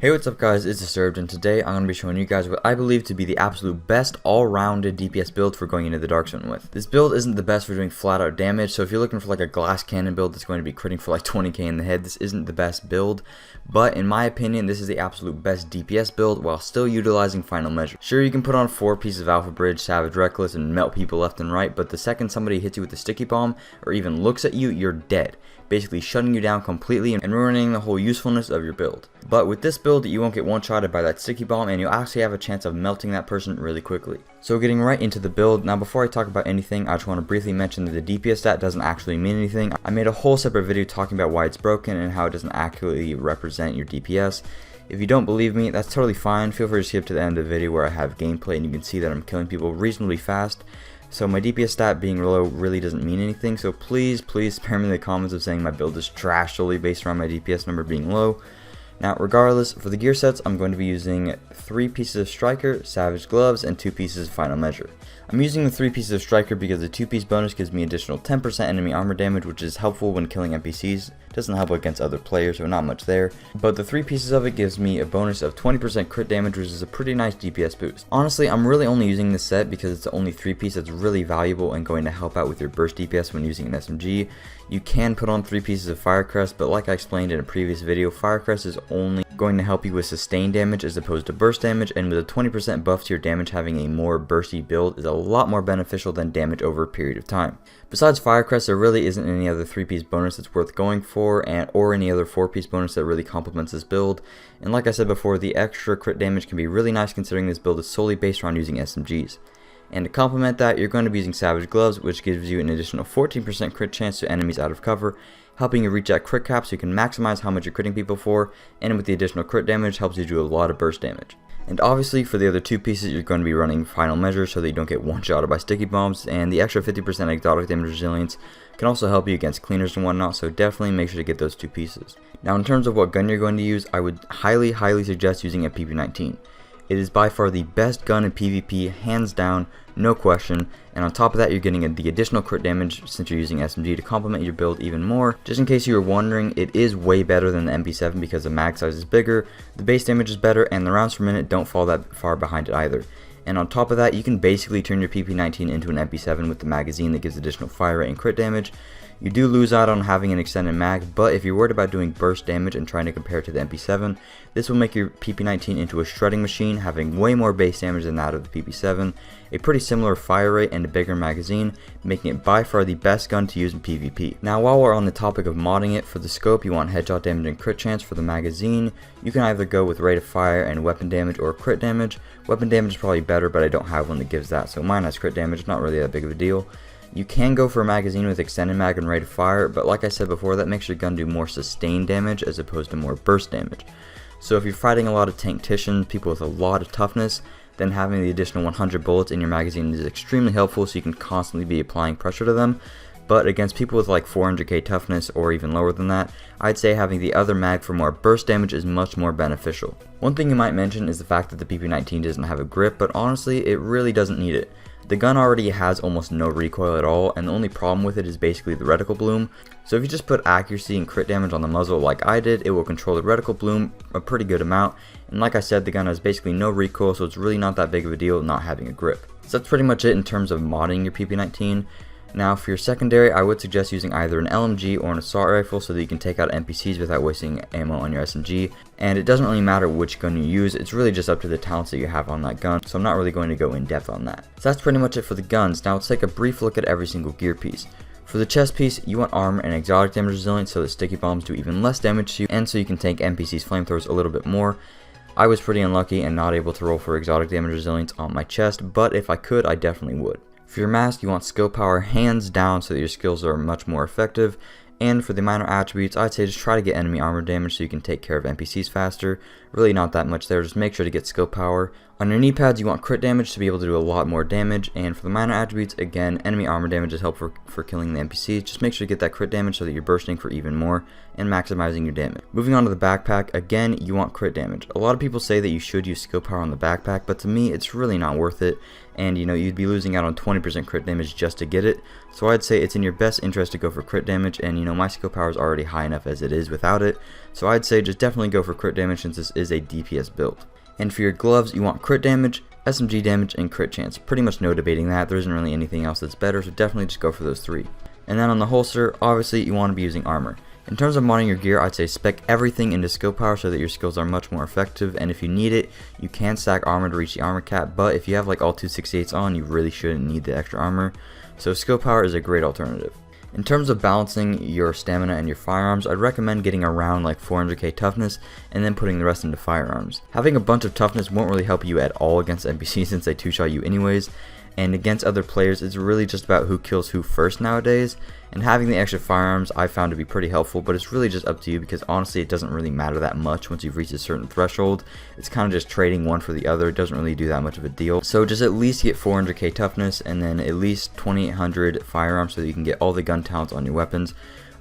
Hey, what's up guys, it's Disturbed, and today I'm going to be showing you guys what I believe to be the absolute best all-rounded DPS build for going into the Dark Zone with. This build isn't the best for doing flat-out damage, so if you're looking for like a glass cannon build that's going to be critting for like 20k in the head, this isn't the best build. But in my opinion, this is the absolute best DPS build while still utilizing final measure. Sure, you can put on 4 pieces of Alphabridge, Savage Reckless, and melt people left and right, but the second somebody hits you with a sticky bomb, or even looks at you, you're dead, basically shutting you down completely and ruining the whole usefulness of your build. But with this build, you won't get one-shotted by that sticky bomb, and you'll actually have a chance of melting that person really quickly. So getting right into the build, now before I talk about anything, I just want to briefly mention that the DPS stat doesn't actually mean anything. I made a whole separate video talking about why it's broken and how it doesn't accurately represent your DPS. If you don't believe me, that's totally fine. Feel free to skip to the end of the video where I have gameplay and you can see that I'm killing people reasonably fast. So my DPS stat being low really doesn't mean anything, so please spare me in the comments of saying my build is trash solely based around my DPS number being low. Now regardless, for the gear sets, I'm going to be using 3 pieces of Striker, Savage Gloves, and 2 pieces of Final Measure. I'm using the 3 pieces of Striker because the 2-piece bonus gives me additional 10% enemy armor damage, which is helpful when killing NPCs. Doesn't help against other players, so not much there. But the 3 pieces of it gives me a bonus of 20% crit damage, which is a pretty nice DPS boost. Honestly, I'm really only using this set because it's the only 3-piece that's really valuable and going to help out with your burst DPS when using an SMG. You can put on 3 pieces of Firecrest, but like I explained in a previous video, Firecrest is only going to help you with sustained damage as opposed to burst damage, and with a 20% buff to your damage, having a more bursty build is a lot more beneficial than damage over a period of time. Besides Firecrest, there really isn't any other 3-piece bonus that's worth going for, or any other 4-piece bonus that really complements this build. And like I said before, the extra crit damage can be really nice considering this build is solely based around using SMGs. And to complement that, you're going to be using Savage Gloves, which gives you an additional 14% crit chance to enemies out of cover, helping you reach that crit cap so you can maximize how much you're critting people for, and with the additional crit damage helps you do a lot of burst damage. And obviously for the other 2 pieces, you're going to be running Final Measure so that you don't get one-shotted by sticky bombs, and the extra 50% exotic damage resilience can also help you against cleaners and whatnot, so definitely make sure to get those 2 pieces. Now in terms of what gun you're going to use, I would highly suggest using a PP19. It is by far the best gun in PvP, hands down, no question, and on top of that you're getting the additional crit damage since you're using SMG to complement your build even more. Just in case you were wondering, it is way better than the MP7 because the mag size is bigger, the base damage is better, and the rounds per minute don't fall that far behind it either. And on top of that, you can basically turn your PP19 into an MP7 with the magazine that gives additional fire rate and crit damage. You do lose out on having an extended mag, but if you're worried about doing burst damage and trying to compare it to the MP7, this will make your PP19 into a shredding machine, having way more base damage than that of the PP7, a pretty similar fire rate and a bigger magazine, making it by far the best gun to use in PvP. Now while we're on the topic of modding it, for the scope you want headshot damage and crit chance. For the magazine, you can either go with rate of fire and weapon damage or crit damage. Weapon damage is probably better, but I don't have one that gives that, so mine has crit damage, not really that big of a deal. You can go for a magazine with extended mag and rate of fire, but like I said before, that makes your gun do more sustained damage as opposed to more burst damage. So if you're fighting a lot of tankticians, people with a lot of toughness, then having the additional 100 bullets in your magazine is extremely helpful so you can constantly be applying pressure to them. But against people with like 400k toughness or even lower than that, I'd say having the other mag for more burst damage is much more beneficial. One thing you might mention is the fact that the PP19 doesn't have a grip, but honestly it really doesn't need it. The gun already has almost no recoil at all, and the only problem with it is basically the reticle bloom. So if you just put accuracy and crit damage on the muzzle like I did, it will control the reticle bloom a pretty good amount. And like I said, the gun has basically no recoil, so it's really not that big of a deal not having a grip. So that's pretty much it in terms of modding your PP19. Now for your secondary, I would suggest using either an LMG or an assault rifle so that you can take out NPCs without wasting ammo on your SMG. And it doesn't really matter which gun you use, it's really just up to the talents that you have on that gun, so I'm not really going to go in depth on that. So that's pretty much it for the guns. Now let's take a brief look at every single gear piece. For the chest piece, you want armor and exotic damage resilience so that sticky bombs do even less damage to you, and so you can tank NPCs flamethrowers a little bit more. I was pretty unlucky and not able to roll for exotic damage resilience on my chest, but if I could, I definitely would. For your mask, you want skill power hands down so that your skills are much more effective. And for the minor attributes, I'd say just try to get enemy armor damage so you can take care of NPCs faster. Really not that much there, just make sure to get skill power. On your knee pads, you want crit damage to be able to do a lot more damage. And for the minor attributes, again, enemy armor damage is helpful for killing the NPCs. Just make sure to get that crit damage so that you're bursting for even more. and maximizing your damage. Moving on to the backpack, again, you want crit damage. A lot of people say that you should use skill power on the backpack, but to me, it's really not worth it. And you'd be losing out on 20% crit damage just to get it. So I'd say it's in your best interest to go for crit damage, and my skill power is already high enough as it is without it. So I'd say just definitely go for crit damage since this is a DPS build. And for your gloves, you want crit damage, SMG damage, and crit chance. Pretty much no debating that. There isn't really anything else that's better, so definitely just go for those 3. And then on the holster, obviously you want to be using armor. In terms of modding your gear, I'd say spec everything into skill power so that your skills are much more effective, and if you need it, you can stack armor to reach the armor cap, but if you have like all 268s on, you really shouldn't need the extra armor, so skill power is a great alternative. In terms of balancing your stamina and your firearms, I'd recommend getting around like 400k toughness and then putting the rest into firearms. Having a bunch of toughness won't really help you at all against NPCs since they 2-shot you anyways, and against other players it's really just about who kills who first nowadays, and having the extra firearms I found to be pretty helpful, but it's really just up to you because honestly it doesn't really matter that much once you've reached a certain threshold. It's kind of just trading one for the other. It doesn't really do that much of a deal. So just at least get 400k toughness and then at least 2800 firearms so that you can get all the gun talents on your weapons.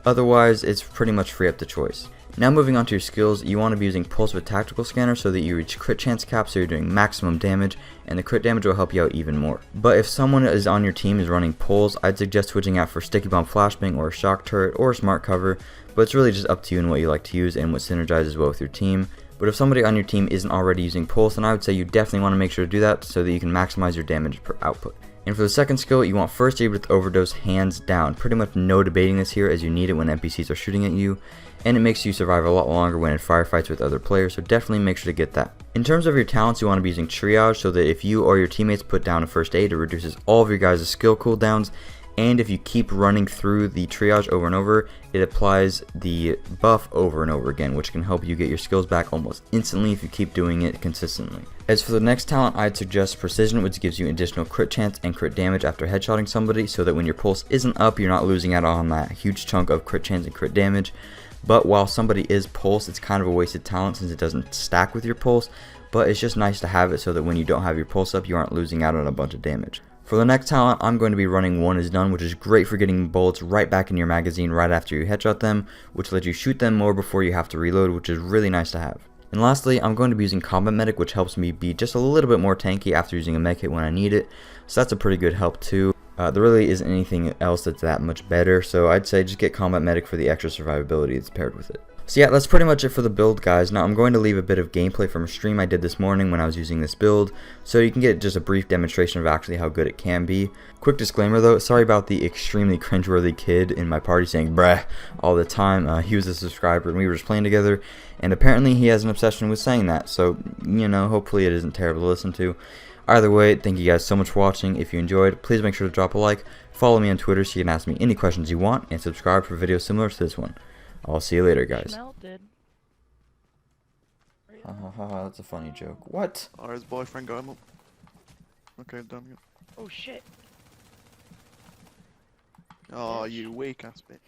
Otherwise it's pretty much free up to choice. Now moving on to your skills, you want to be using Pulse with Tactical Scanner so that you reach crit chance cap so you're doing maximum damage, and the crit damage will help you out even more. But if someone is on your team is running Pulse, I'd suggest switching out for Sticky Bomb Flashbang or a Shock Turret or a Smart Cover, but it's really just up to you and what you like to use and what synergizes well with your team. But if somebody on your team isn't already using Pulse, then I would say you definitely want to make sure to do that so that you can maximize your damage per output. And for the second skill, you want First Aid with Overdose hands down. Pretty much no debating this here as you need it when NPCs are shooting at you, and it makes you survive a lot longer when in firefights with other players, so definitely make sure to get that. In terms of your talents, you want to be using Triage so that if you or your teammates put down a First Aid, it reduces all of your guys' skill cooldowns, and if you keep running through the Triage over and over, it applies the buff over and over again, which can help you get your skills back almost instantly if you keep doing it consistently. As for the next talent, I'd suggest Precision, which gives you additional crit chance and crit damage after headshotting somebody, so that when your pulse isn't up, you're not losing out on that huge chunk of crit chance and crit damage. But while somebody is pulse, it's kind of a wasted talent since it doesn't stack with your pulse, but it's just nice to have it so that when you don't have your pulse up, you aren't losing out on a bunch of damage. For the next talent, I'm going to be running One Is Done, which is great for getting bullets right back in your magazine right after you headshot them, which lets you shoot them more before you have to reload, which is really nice to have. And lastly, I'm going to be using Combat Medic, which helps me be just a little bit more tanky after using a medkit when I need it, so that's a pretty good help too. There really isn't anything else that's that much better, so I'd say just get Combat Medic for the extra survivability that's paired with it. So yeah, that's pretty much it for the build, guys. Now I'm going to leave a bit of gameplay from a stream I did this morning when I was using this build, so you can get just a brief demonstration of actually how good it can be. Quick disclaimer though, sorry about the extremely cringeworthy kid in my party saying bruh all the time. He was a subscriber and we were just playing together, and apparently he has an obsession with saying that, so hopefully it isn't terrible to listen to. Either way, thank you guys so much for watching. If you enjoyed, please make sure to drop a like, follow me on Twitter so you can ask me any questions you want, and subscribe for videos similar to this one. I'll see you later, guys. Haha, that's a funny joke. What? Oh, his boyfriend got him up. Okay, done. Oh shit. Oh, you weak ass bitch.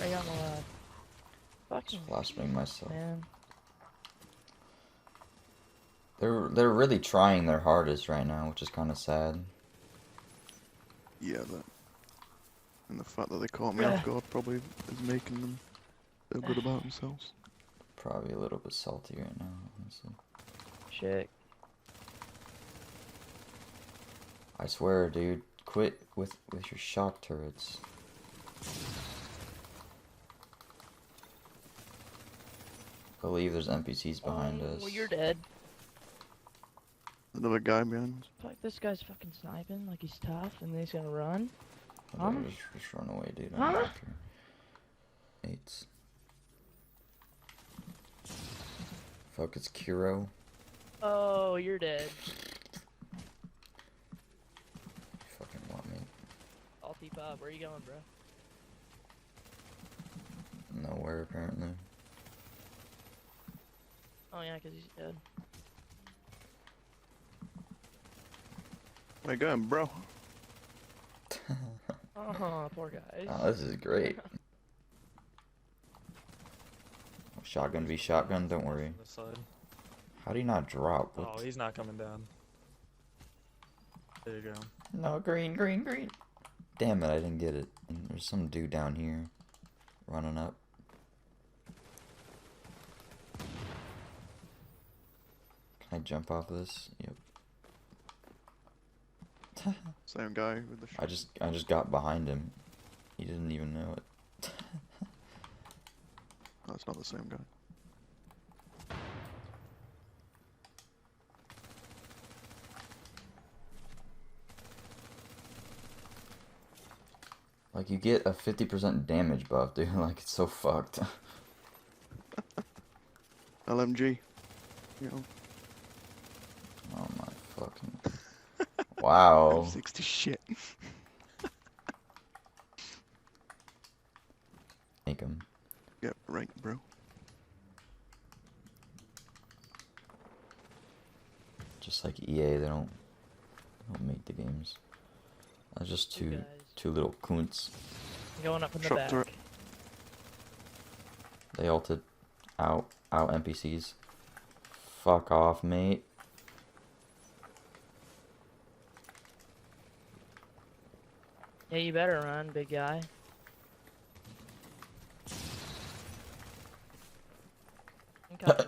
I got my fucking Flashbang myself. man. They're really trying their hardest right now, which is kind of sad. Yeah, that. And the fact that they caught me off guard probably is making them feel good about themselves. Probably a little bit salty right now, honestly. Shit. I swear, dude, quit with your shock turrets. I believe there's NPCs behind us. Well, you're dead. Another guy behind us. Fuck, this guy's fucking sniping like he's tough, and then he's gonna run. Huh? Just run away, dude. I'm Huh? after. 8s. Fuck, it's Kuro. Oh, you're dead. You fucking want me. I'll keep up. Where are you going, bro? Nowhere, apparently. Oh yeah, 'cause he's dead. Where you going, bro? Oh, poor guys. Oh, this is great. Shotgun v shotgun, don't worry. This side. How do you not drop? What? Oh, he's not coming down. There you go. No, green, green, green. Damn it, I didn't get it. And there's some dude down here running up. Can I jump off this? Yep. Same guy with the I just got behind him. He didn't even know it. No, it's not the same guy. Like, you get a 50% damage buff, dude. Like, it's so fucked. LMG. You know. Oh my fucking... Wow. 60 shit. Make him. Get right, bro. Just like EA, they don't make the games. That's just two little coons. Going up in the Shot back. turret. They ulted out NPCs. Fuck off, mate. Yeah, you better run, big guy.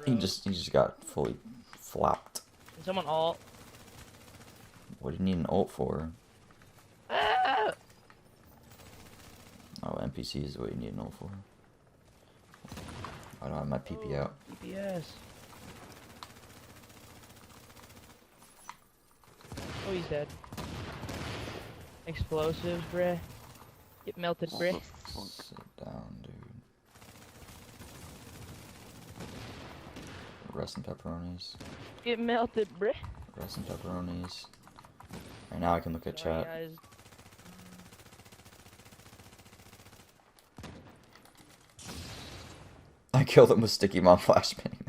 he just got fully flopped. Can someone ult? What do you need an ult for? Ah! Oh, NPC is what you need an ult for. I don't have my PP out. DPS. Oh, he's dead. Explosives, bruh. Get melted, bruh. What the fuck? Sit down, dude. Rest in pepperonis. Get melted, bruh. Rest in pepperonis. Right now I can look at Sorry, chat. guys. I killed him with sticky bomb flashbang.